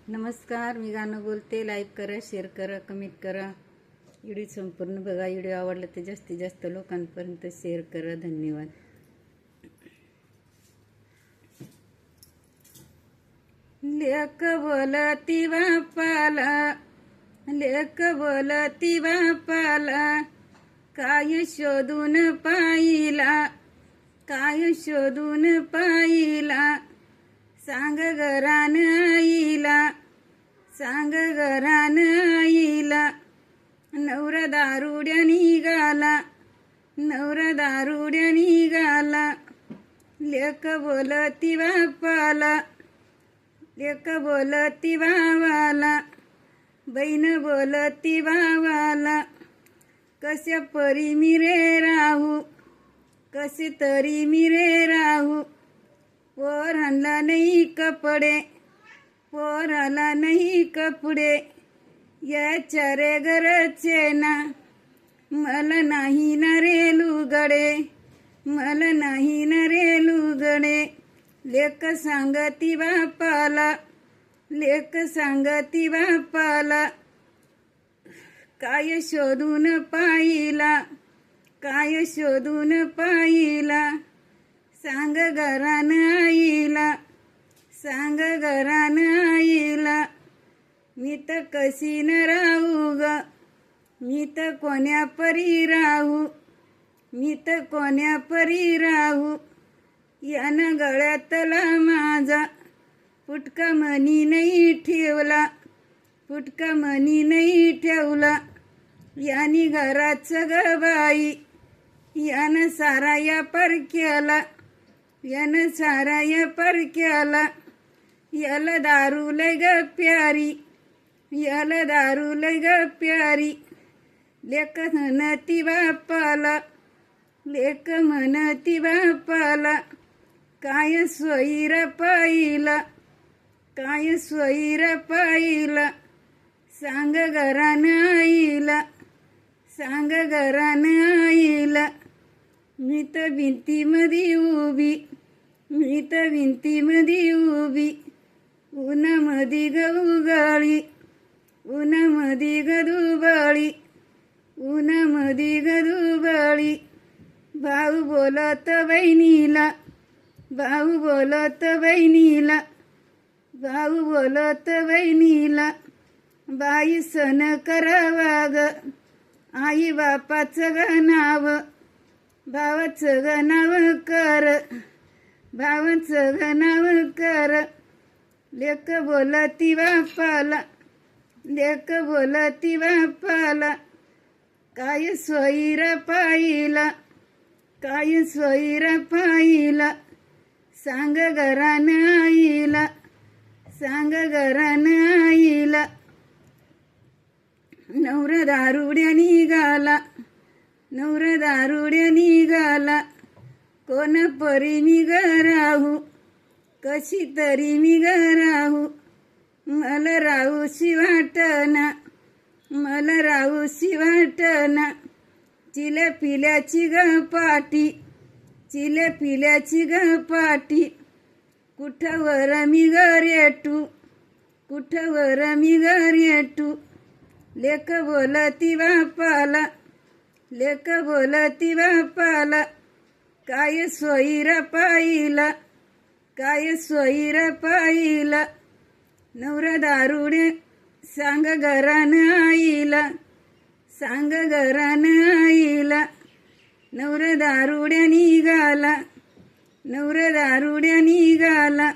नमस्कार, मी गाणं बोलते. लाईक करा, शेअर करा, कमेंट करा. व्हिडिओ संपूर्ण बघा. व्हिडिओ आवडला तर जास्तीत जास्त लोकांपर्यंत शेअर करा. धन्यवाद. लेक बोलती बापाला, लेक बोलती बापाला, काय शोधून पाहिला, काय शोधून पाहिला. सांग घरान आईला, सांग घरान आईला. नवरा दारुड्या निघाला, नवरा दारुड्या निघाला. लेक बोलती बापाला, लेक बोलती भावाला, बहीण बोलती भावाला. कशा परी मी रे राहू, कसे तरी मी रे राहू. पोराला नाही कपडे, पोराला नाही कपडे. याच्या रे घरचे ना, मला नाही ना रे लुगडे, मला नाही ना रे लुगडे. लेक सांगती बापाला, लेक सांगती बापाला, काय शोधून पाहिला, काय शोधून पाहिला. सांग घरान आईला, सांग घरान आईला. मी तर कशी न राहू ग, मी तर कोण्या परी राहू, मी तर कोण्या परी राहू. यानं गळ्यातला माझा फुटका मणी नाही ठेवला, फुटका मणी नाही ठेवला. यानी घराचं ग बाई, यानं सारा या परक्याला, यानं सारा या परक्याला. याला दारू लय ग प्यारी, याला दारू लय ग प्यारी. लेक म्हणती बापाला, लेक म्हणती बापाला, काय स्वैर पाहिला, काय स्वैर पाहिला. सांग घरान आईला, सांग घरान आईला. मी तर भिंतीमध्ये उभी, मी तर भिंतीमध्ये उभी. उन्हामध्ये गवगाळी, उन्हामध्ये गदुबाळी, उन्हामध्ये गदुबाळी. भाऊ बोलत बहिणीला, भाऊ बोलत बहिणीला, भाऊ बोलत बहिणीला. बाई सण करावा ग, आई बापाचं ग नाव, भावाचं ग नाव कर, भावाचं ग नाव कर. लेक बोलती बापाला, लेक बोलती बापाला, काय स्वैर पाहिला, काय स्वैर पाहिला. सांग घरान आईला, सांग घरान आईला. नवरा दारुड्या निघाला, नवरा दारुड्या निघाला. कोण परी मी ग राहू, कशी तरी मी ग राहू. मला राहूशी वाटना, मला राहूशी वाटना. चिल्या पिल्याची ग पाटी, चिल्या पिल्याची ग पाटी. कुठवर मी ग रेटू, कुठवर मी ग रेटू. लेक बोलती बापाला, लेक बोलती बापाला, काय स्वैर पाहिला, काय स्वैर पाहिला. नवरा दारुडे सांग घरान आईला, सांग घरान आईला. नवरा दारुड्या निघाला, नवरा दारुड्या निघाला.